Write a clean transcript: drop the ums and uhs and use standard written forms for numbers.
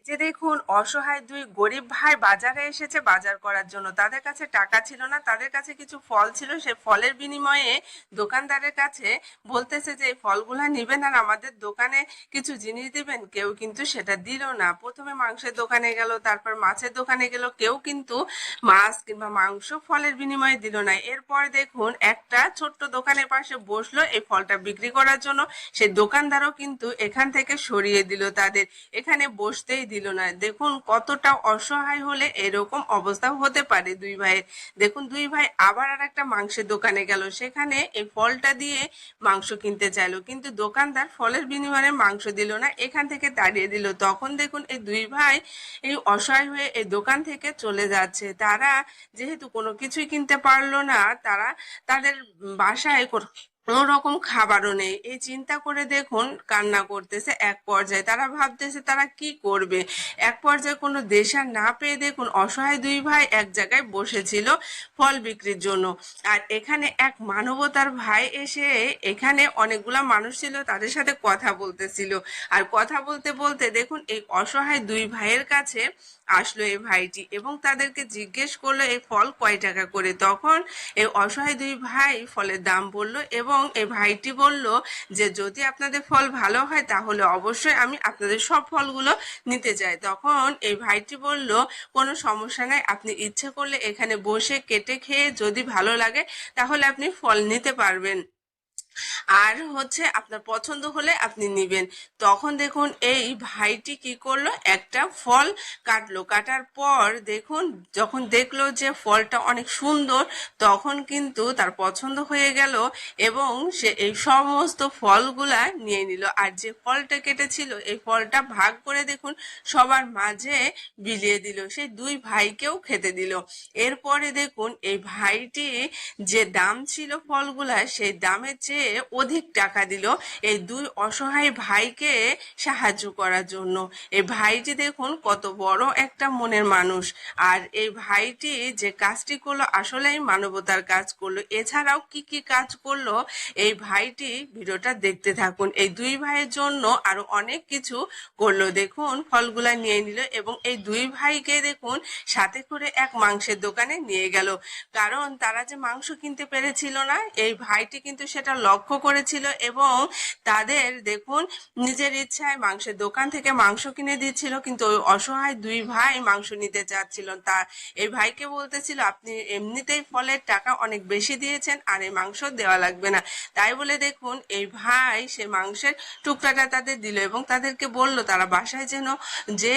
যে দেখুন অসহায় দুই গরিব ভাই বাজারে এসেছে বাজার করার জন্য। তাদের কাছে টাকা ছিল না, তাদের কাছে কিছু ফল ছিল। সে ফলের বিনিময়ে দোকানদারের কাছে বলতেছে যে এই ফলগুলা নিবেন আর আমাদের দোকানে কিছু জিনিস দিবেন। কেউ কিন্তু সেটা দিল না। প্রথমে মাংসের দোকানে গেল, তারপর মাছের দোকানে গেল, কেউ কিন্তু মাছ কিংবা মাংস ফলের বিনিময়ে দিল না। এরপর দেখুন একটা ছোট্ট দোকানের পাশে বসলো এই ফলটা বিক্রি করার জন্য। সেই দোকানদারও কিন্তু এখান থেকে সরিয়ে দিল তাদের, এখানে বসতেই দিল না। দেখুন কতটা অসহায় হলে এরকম অবস্থা হতে পারে দুই ভাইয়ের। দেখুন দুই ভাই আবার আর একটা মাংসের দোকানে গেল, সেখানে এই ফলটা দিয়ে মাংস কিনতে চাইলো, কিন্তু দোকানদার ফলের বিনিময়ে মাংস দিল না, এখান থেকে তাড়িয়ে দিল। তখন দেখুন এই দুই ভাই এই অসহায় হয়ে এই দোকান থেকে চলে যাচ্ছে। তারা যেহেতু কোনো কিছুই কিনতে পারলো না, তারা তাদের বাসায় কোনো রকম খাবারও নেই। এই চিন্তা করে দেখুন কান্না করতেছে। এক পর্যায়ে তারা ভাবতেছে তারা কি করবে। এক পর্যায়ে কোনো দেশা না পেয়ে দেখুন অসহায় দুই ভাই এক জায়গায় বসেছিল ফল বিক্রির জন্য। আর এখানে এক মানবতার ভাই এসে, এখানে অনেকগুলা মানুষ ছিল, তাদের সাথে কথা বলতেছিল। আর কথা বলতে বলতে দেখুন এই অসহায় দুই ভাইয়ের কাছে আসলো এই ভাইটি এবং তাদেরকে জিজ্ঞেস করলো এই ফল কয় টাকা করে। তখন এই অসহায় দুই ভাই ফলের দাম বলল এবং এই ভাইটি বলল যে যদি আপনাদের ফল ভালো হয় তাহলে অবশ্যই আমি আপনাদের সব ফলগুলো নিতে চাই। তখন এই ভাইটি বলল কোনো সমস্যা নাই, আপনি ইচ্ছে করলে এখানে বসে কেটে খেয়ে যদি ভালো লাগে তাহলে আপনি ফল নিতে পারবেন, আর হচ্ছে আপনার পছন্দ হলে আপনি নিবেন। তখন দেখুন এই ভাইটি কি করলো, একটা ফল কাটলো। কাটার পর দেখুন যখন দেখলো যে ফলটা অনেক সুন্দর, তখন কিন্তু তার পছন্দ হয়ে গেল এবং সে এই সমস্ত ফলগুলা নিয়ে নিল। আর যে ফলটা কেটেছিল এই ফলটা ভাগ করে দেখুন সবার মাঝে বিলিয়ে দিল, সেই দুই ভাইকেও খেতে দিল। এরপরে দেখুন এই ভাইটি যে দাম ছিল ফলগুলা সেই দামের চেয়ে অধিক টাকা দিল এই দুই অসহায় ভাইকে সাহায্য করার জন্য। এই ভাইটি দেখুন কত বড় একটা মনের মানুষ। আর এই ভাইটি যে কাজটি করলো আসলেই মানবতার কাজ করলো। এছাড়াও কি কি কাজ করলো এই ভাইটি, ভিডিওটা দেখতে থাকুন। এই দুই ভাইয়ের জন্য আরো অনেক কিছু করলো। দেখুন ফলগুলা নিয়ে নিল এবং এই দুই ভাইকে দেখুন সাথে করে এক মাংসের দোকানে নিয়ে গেল। কারণ তারা যে মাংস কিনতে পেরেছিল না, এই ভাইটি কিন্তু সেটা লক্ষ্য করেছিল এবং তাদের দেখুন নিজের ইচ্ছায় মাংসের দোকান থেকে মাংস কিনে দিচ্ছিল, কিন্তু ওই অসহায় দুই ভাই মাংস নিতে চাচ্ছিল। তা এই ভাইকে বলতেছিল আপনি এমনিতেই ফলের টাকা অনেক বেশি দিয়েছেন আর এই মাংস দেওয়া লাগবে না। তাই বলে দেখুন এই ভাই সে মাংসের টুকরাটা তাদের দিল এবং তাদেরকে বলল তারা বাসায় যেন যে